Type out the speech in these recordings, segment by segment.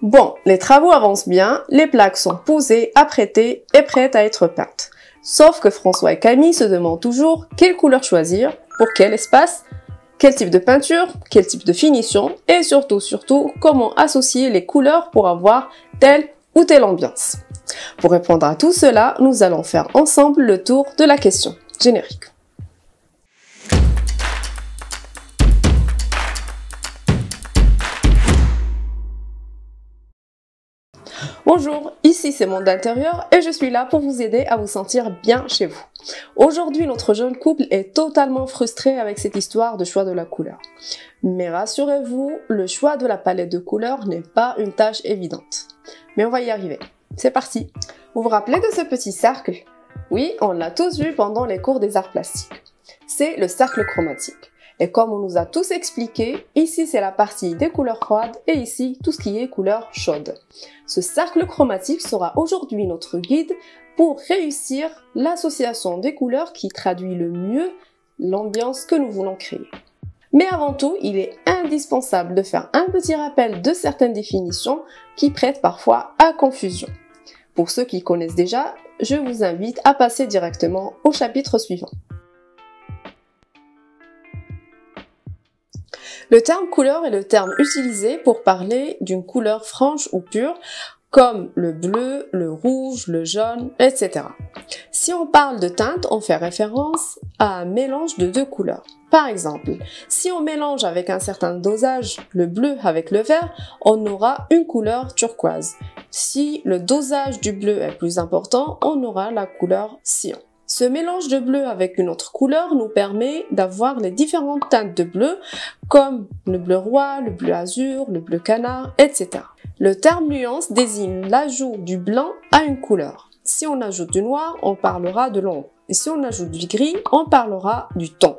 Bon, les travaux avancent bien, les plaques sont posées, apprêtées et prêtes à être peintes. Sauf que François et Camille se demandent toujours quelle couleur choisir, pour quel espace, quel type de peinture, quel type de finition et surtout, comment associer les couleurs pour avoir telle ou telle ambiance. Pour répondre à tout cela, nous allons faire ensemble le tour de la question. Générique. Bonjour, ici c'est Monde Intérieur et je suis là pour vous aider à vous sentir bien chez vous. Aujourd'hui, notre jeune couple est totalement frustré avec cette histoire de choix de la couleur. Mais rassurez-vous, le choix de la palette de couleurs n'est pas une tâche évidente. Mais on va y arriver. C'est parti! Vous vous rappelez de ce petit cercle? Oui, on l'a tous vu pendant les cours des arts plastiques. C'est le cercle chromatique. Et comme on nous a tous expliqué, ici c'est la partie des couleurs froides et ici tout ce qui est couleur chaude. Ce cercle chromatique sera aujourd'hui notre guide pour réussir l'association des couleurs qui traduit le mieux l'ambiance que nous voulons créer. Mais avant tout, il est indispensable de faire un petit rappel de certaines définitions qui prêtent parfois à confusion. Pour ceux qui connaissent déjà, je vous invite à passer directement au chapitre suivant. Le terme couleur est le terme utilisé pour parler d'une couleur franche ou pure, comme le bleu, le rouge, le jaune, etc. Si on parle de teinte, on fait référence à un mélange de deux couleurs. Par exemple, si on mélange avec un certain dosage le bleu avec le vert, on aura une couleur turquoise. Si le dosage du bleu est plus important, on aura la couleur cyan. Ce mélange de bleu avec une autre couleur nous permet d'avoir les différentes teintes de bleu, comme le bleu roi, le bleu azur, le bleu canard, etc. Le terme nuance désigne l'ajout du blanc à une couleur. Si on ajoute du noir, on parlera de l'ombre. Et si on ajoute du gris, on parlera du ton.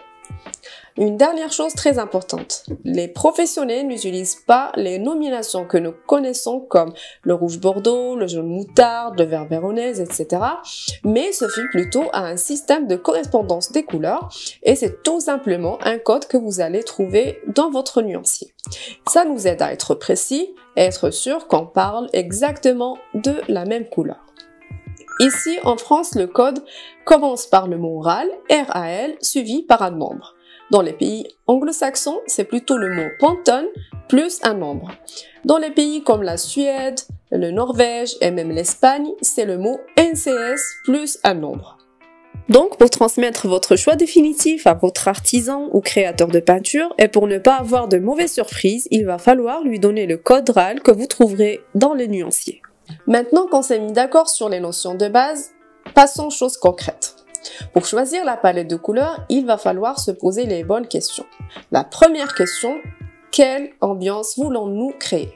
Une dernière chose très importante, les professionnels n'utilisent pas les nominations que nous connaissons comme le rouge bordeaux, le jaune moutarde, le vert véronèse, etc. mais se fient plutôt à un système de correspondance des couleurs et c'est tout simplement un code que vous allez trouver dans votre nuancier. Ça nous aide à être précis et être sûr qu'on parle exactement de la même couleur. Ici, en France, le code commence par le mot RAL, R-A-L, suivi par un nombre. Dans les pays anglo-saxons, c'est plutôt le mot Pantone plus un nombre. Dans les pays comme la Suède, le Norvège et même l'Espagne, c'est le mot NCS plus un nombre. Donc, pour transmettre votre choix définitif à votre artisan ou créateur de peinture et pour ne pas avoir de mauvaises surprises, il va falloir lui donner le code RAL que vous trouverez dans les nuanciers. Maintenant qu'on s'est mis d'accord sur les notions de base, passons aux choses concrètes. Pour choisir la palette de couleurs, il va falloir se poser les bonnes questions. La première question, quelle ambiance voulons-nous créer?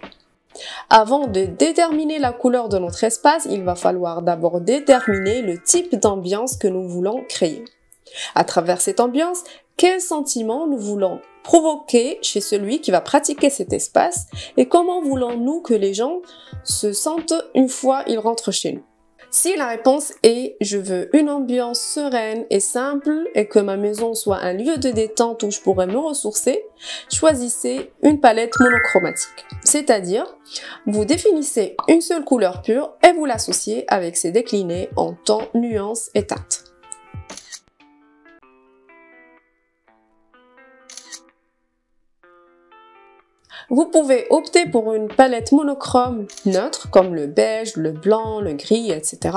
Avant de déterminer la couleur de notre espace, il va falloir d'abord déterminer le type d'ambiance que nous voulons créer. À travers cette ambiance, quels sentiments nous voulons provoquer chez celui qui va pratiquer cet espace et comment voulons-nous que les gens se sentent une fois ils rentrent chez nous? Si la réponse est « je veux une ambiance sereine et simple et que ma maison soit un lieu de détente où je pourrais me ressourcer », choisissez une palette monochromatique. C'est-à-dire, vous définissez une seule couleur pure et vous l'associez avec ses déclinés en tons, nuances et teintes. Vous pouvez opter pour une palette monochrome neutre comme le beige, le blanc, le gris, etc.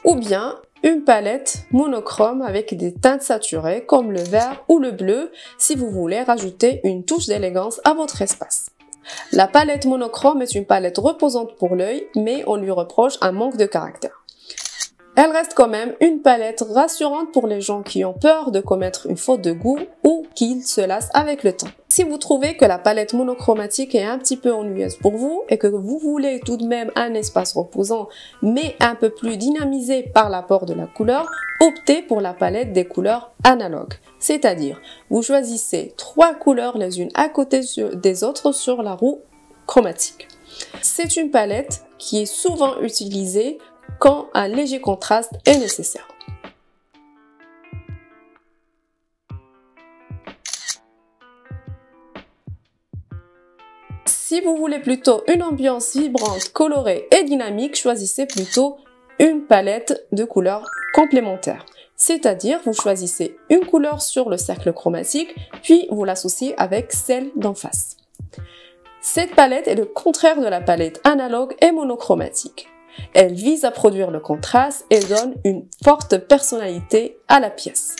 Ou bien une palette monochrome avec des teintes saturées comme le vert ou le bleu si vous voulez rajouter une touche d'élégance à votre espace. La palette monochrome est une palette reposante pour l'œil, mais on lui reproche un manque de caractère. Elle reste quand même une palette rassurante pour les gens qui ont peur de commettre une faute de goût ou qui se lassent avec le temps. Si vous trouvez que la palette monochromatique est un petit peu ennuyeuse pour vous et que vous voulez tout de même un espace reposant mais un peu plus dynamisé par l'apport de la couleur, optez pour la palette des couleurs analogues. C'est-à-dire, vous choisissez 3 couleurs les unes à côté des autres sur la roue chromatique. C'est une palette qui est souvent utilisée quand un léger contraste est nécessaire. Si vous voulez plutôt une ambiance vibrante, colorée et dynamique, choisissez plutôt une palette de couleurs complémentaires. C'est-à-dire, vous choisissez une couleur sur le cercle chromatique, puis vous l'associez avec celle d'en face. Cette palette est le contraire de la palette analogue et monochromatique. Elle vise à produire le contraste et donne une forte personnalité à la pièce.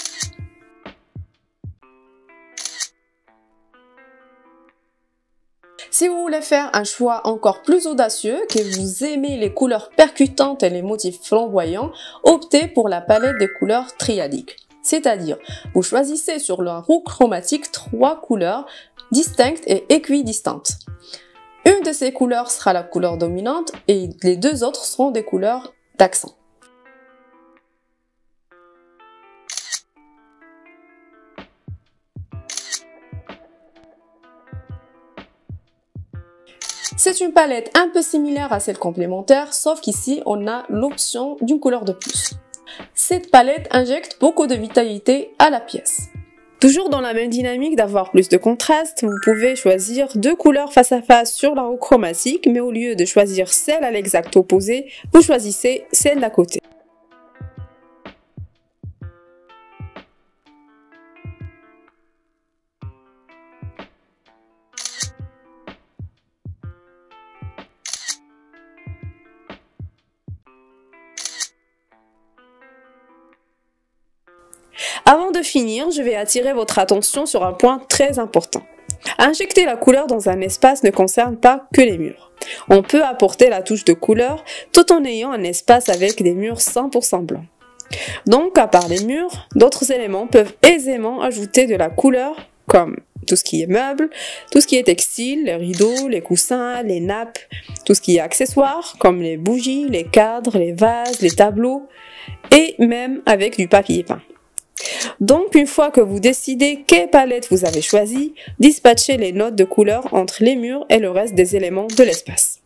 Si vous voulez faire un choix encore plus audacieux, que vous aimez les couleurs percutantes et les motifs flamboyants, optez pour la palette des couleurs triadiques. C'est-à-dire, vous choisissez sur la roue chromatique 3 couleurs distinctes et équidistantes. Une de ces couleurs sera la couleur dominante et les 2 autres seront des couleurs d'accent. C'est une palette un peu similaire à celle complémentaire, sauf qu'ici on a l'option d'une couleur de plus. Cette palette injecte beaucoup de vitalité à la pièce. Toujours dans la même dynamique d'avoir plus de contraste, vous pouvez choisir 2 couleurs face à face sur la roue chromatique, mais au lieu de choisir celle à l'exact opposé, vous choisissez celle d'à côté. Avant de finir, je vais attirer votre attention sur un point très important. Injecter la couleur dans un espace ne concerne pas que les murs. On peut apporter la touche de couleur tout en ayant un espace avec des murs 100% blancs. Donc, à part les murs, d'autres éléments peuvent aisément ajouter de la couleur, comme tout ce qui est meubles, tout ce qui est textile, les rideaux, les coussins, les nappes, tout ce qui est accessoires, comme les bougies, les cadres, les vases, les tableaux, et même avec du papier peint. Donc, une fois que vous décidez quelle palette vous avez choisie, dispatchez les notes de couleur entre les murs et le reste des éléments de l'espace.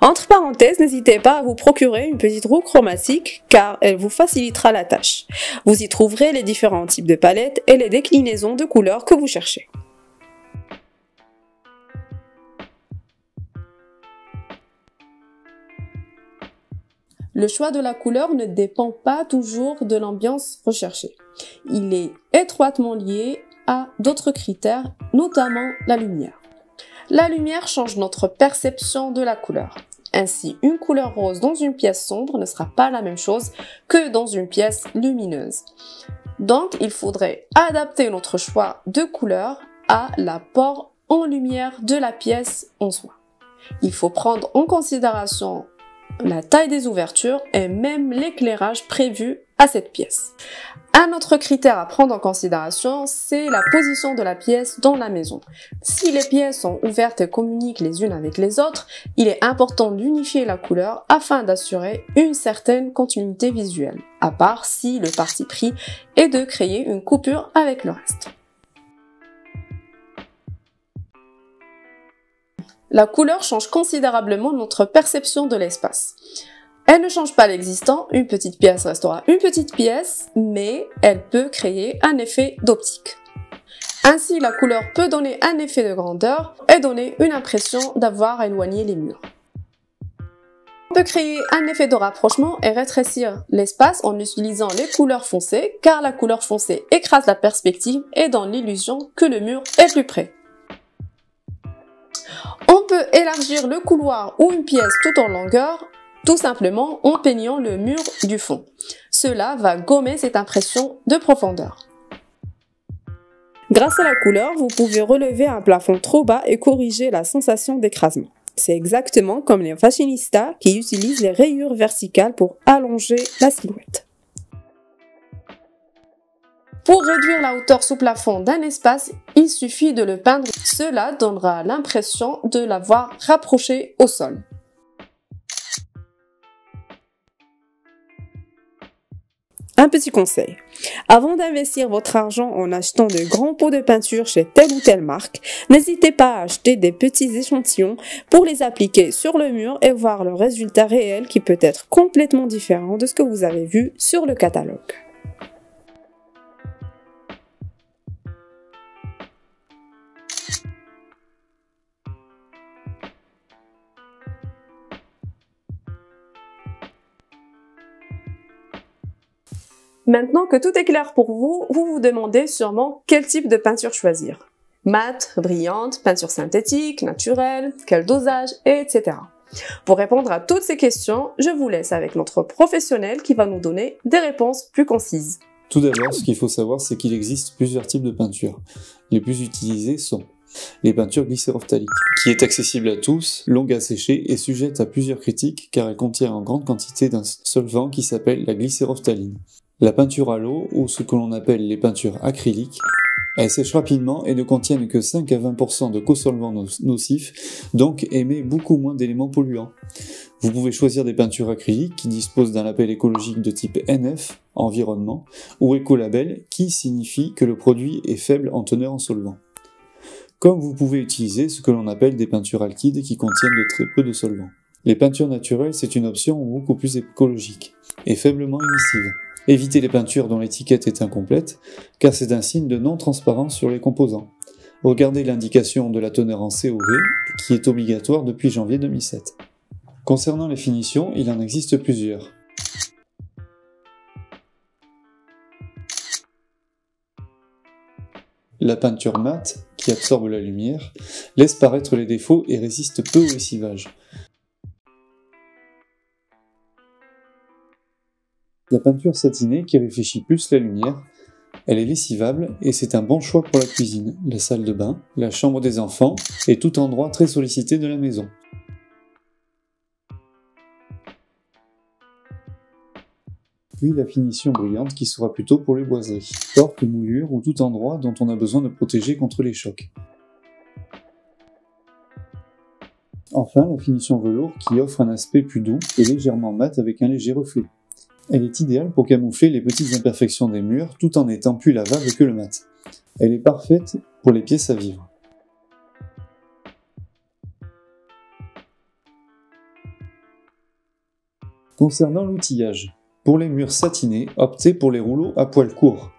Entre parenthèses, n'hésitez pas à vous procurer une petite roue chromatique car elle vous facilitera la tâche. Vous y trouverez les différents types de palettes et les déclinaisons de couleurs que vous cherchez. Le choix de la couleur ne dépend pas toujours de l'ambiance recherchée. Il est étroitement lié à d'autres critères, notamment la lumière. La lumière change notre perception de la couleur. Ainsi, une couleur rose dans une pièce sombre ne sera pas la même chose que dans une pièce lumineuse. Donc, il faudrait adapter notre choix de couleur à l'apport en lumière de la pièce en soi. Il faut prendre en considération la taille des ouvertures et même l'éclairage prévu à cette pièce. Un autre critère à prendre en considération, c'est la position de la pièce dans la maison. Si les pièces sont ouvertes et communiquent les unes avec les autres, il est important d'unifier la couleur afin d'assurer une certaine continuité visuelle, à part si le parti pris est de créer une coupure avec le reste. La couleur change considérablement notre perception de l'espace. Elle ne change pas l'existant, une petite pièce restera une petite pièce, mais elle peut créer un effet d'optique. Ainsi, la couleur peut donner un effet de grandeur et donner une impression d'avoir éloigné les murs. On peut créer un effet de rapprochement et rétrécir l'espace en utilisant les couleurs foncées, car la couleur foncée écrase la perspective et donne l'illusion que le mur est plus près. On peut élargir le couloir ou une pièce tout en longueur, tout simplement en peignant le mur du fond. Cela va gommer cette impression de profondeur. Grâce à la couleur, vous pouvez relever un plafond trop bas et corriger la sensation d'écrasement. C'est exactement comme les fashionistas qui utilisent les rayures verticales pour allonger la silhouette. Pour réduire la hauteur sous plafond d'un espace, il suffit de le peindre. Cela donnera l'impression de l'avoir rapproché au sol. Un petit conseil. Avant d'investir votre argent en achetant de grands pots de peinture chez telle ou telle marque, n'hésitez pas à acheter des petits échantillons pour les appliquer sur le mur et voir le résultat réel qui peut être complètement différent de ce que vous avez vu sur le catalogue. Maintenant que tout est clair pour vous, vous vous demandez sûrement quel type de peinture choisir. Mate, brillante, peinture synthétique, naturelle, quel dosage, etc. Pour répondre à toutes ces questions, je vous laisse avec notre professionnel qui va nous donner des réponses plus concises. Tout d'abord, ce qu'il faut savoir, c'est qu'il existe plusieurs types de peintures. Les plus utilisés sont les peintures glycérophthaliques, qui est accessible à tous, longue à sécher et sujette à plusieurs critiques car elle contient en grande quantité d'un solvant qui s'appelle la glycérophtaline. La peinture à l'eau, ou ce que l'on appelle les peintures acryliques, elles sèchent rapidement et ne contiennent que 5 à 20% de cosolvants nocifs, donc émet beaucoup moins d'éléments polluants. Vous pouvez choisir des peintures acryliques qui disposent d'un label écologique de type NF, environnement, ou écolabel, qui signifie que le produit est faible en teneur en solvant. Comme vous pouvez utiliser ce que l'on appelle des peintures alkydes qui contiennent de très peu de solvants. Les peintures naturelles, c'est une option beaucoup plus écologique et faiblement émissive. Évitez les peintures dont l'étiquette est incomplète, car c'est un signe de non-transparence sur les composants. Regardez l'indication de la teneur en COV, qui est obligatoire depuis janvier 2007. Concernant les finitions, il en existe plusieurs. La peinture mate, qui absorbe la lumière, laisse paraître les défauts et résiste peu au lessivage. La peinture satinée qui réfléchit plus la lumière, elle est lessivable et c'est un bon choix pour la cuisine, la salle de bain, la chambre des enfants et tout endroit très sollicité de la maison. Puis la finition brillante qui sera plutôt pour les boiseries, portes, moulures ou tout endroit dont on a besoin de protéger contre les chocs. Enfin, la finition velours qui offre un aspect plus doux et légèrement mat avec un léger reflet. Elle est idéale pour camoufler les petites imperfections des murs tout en étant plus lavable que le mat. Elle est parfaite pour les pièces à vivre. Concernant l'outillage, pour les murs satinés, optez pour les rouleaux à poils courts.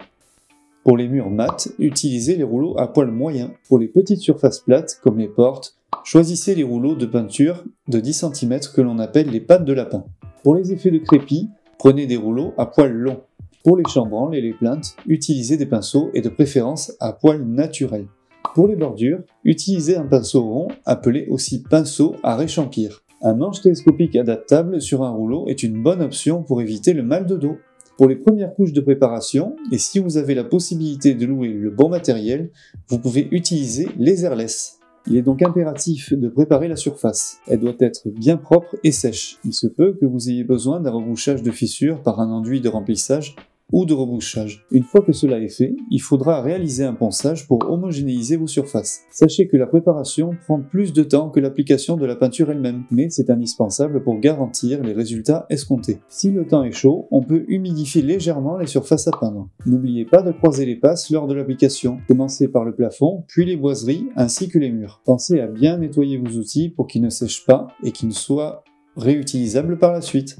Pour les murs mat, utilisez les rouleaux à poils moyens. Pour les petites surfaces plates, comme les portes, choisissez les rouleaux de peinture de 10 cm que l'on appelle les pattes de lapin. Pour les effets de crépi, prenez des rouleaux à poils longs. Pour les chambranles et les plinthes, utilisez des pinceaux et de préférence à poils naturels. Pour les bordures, utilisez un pinceau rond appelé aussi pinceau à réchampir. Un manche télescopique adaptable sur un rouleau est une bonne option pour éviter le mal de dos. Pour les premières couches de préparation, et si vous avez la possibilité de louer le bon matériel, vous pouvez utiliser les airless. Il est donc impératif de préparer la surface. Elle doit être bien propre et sèche. Il se peut que vous ayez besoin d'un rebouchage de fissures par un enduit de remplissage ou de rebouchage. Une fois que cela est fait, il faudra réaliser un ponçage pour homogénéiser vos surfaces. Sachez que la préparation prend plus de temps que l'application de la peinture elle-même, mais c'est indispensable pour garantir les résultats escomptés. Si le temps est chaud, on peut humidifier légèrement les surfaces à peindre. N'oubliez pas de croiser les passes lors de l'application. Commencez par le plafond, puis les boiseries, ainsi que les murs. Pensez à bien nettoyer vos outils pour qu'ils ne sèchent pas et qu'ils soient réutilisables par la suite.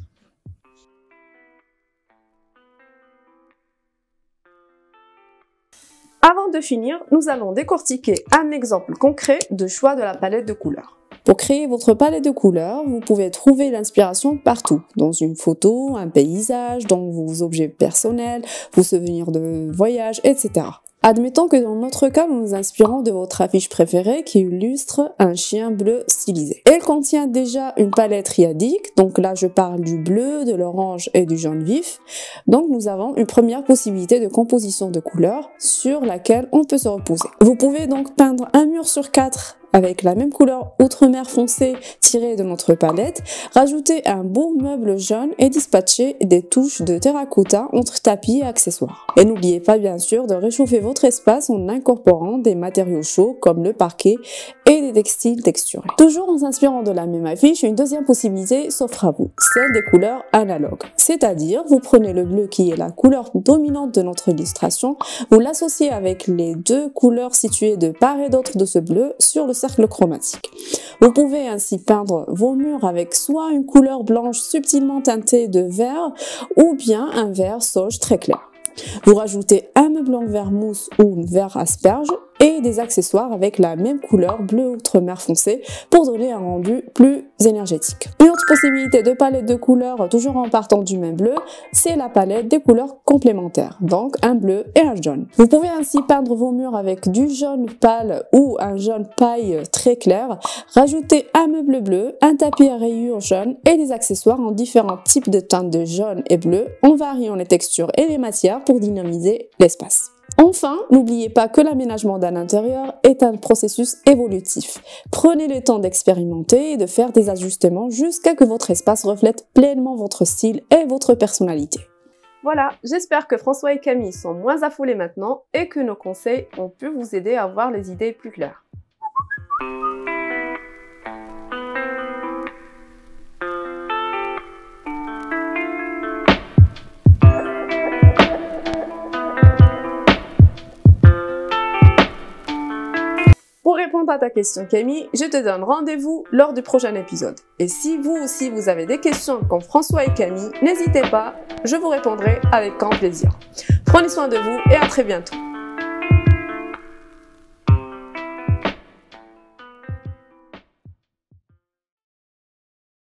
Avant de finir, nous allons décortiquer un exemple concret de choix de la palette de couleurs. Pour créer votre palette de couleurs, vous pouvez trouver l'inspiration partout, dans une photo, un paysage, dans vos objets personnels, vos souvenirs de voyage, etc. Admettons que dans notre cas, nous nous inspirons de votre affiche préférée qui illustre un chien bleu stylisé. Elle contient déjà une palette triadique, donc là je parle du bleu, de l'orange et du jaune vif. Donc nous avons une première possibilité de composition de couleurs sur laquelle on peut se reposer. Vous pouvez donc peindre un mur sur 4 avec la même couleur outre-mer foncée tirée de notre palette, rajouter un beau meuble jaune et dispatcher des touches de terracotta entre tapis et accessoires. Et n'oubliez pas bien sûr de réchauffer votre espace en incorporant des matériaux chauds comme le parquet et des textiles texturés. Toujours en s'inspirant de la même affiche, une deuxième possibilité s'offre à vous, celle des couleurs analogues. C'est-à-dire, vous prenez le bleu qui est la couleur dominante de notre illustration, vous l'associez avec les deux couleurs situées de part et d'autre de ce bleu sur le cercle chromatique. Vous pouvez ainsi peindre vos murs avec soit une couleur blanche subtilement teintée de vert ou bien un vert sauge très clair. Vous rajoutez un meuble en vert mousse ou vert asperge et des accessoires avec la même couleur bleu outre-mer foncé pour donner un rendu plus énergétique. Une autre possibilité de palette de couleurs, toujours en partant du même bleu, c'est la palette des couleurs complémentaires, donc un bleu et un jaune. Vous pouvez ainsi peindre vos murs avec du jaune pâle ou un jaune paille très clair, rajouter un meuble bleu, un tapis à rayures jaune et des accessoires en différents types de teintes de jaune et bleu, en variant les textures et les matières pour dynamiser l'espace. Enfin, n'oubliez pas que l'aménagement d'un intérieur est un processus évolutif. Prenez le temps d'expérimenter et de faire des ajustements jusqu'à que votre espace reflète pleinement votre style et votre personnalité. Voilà, j'espère que François et Camille sont moins affolés maintenant et que nos conseils ont pu vous aider à avoir les idées plus claires. Pour répondre à ta question Camille, je te donne rendez-vous lors du prochain épisode. Et si vous aussi vous avez des questions comme François et Camille, n'hésitez pas, je vous répondrai avec grand plaisir. Prenez soin de vous et à très bientôt.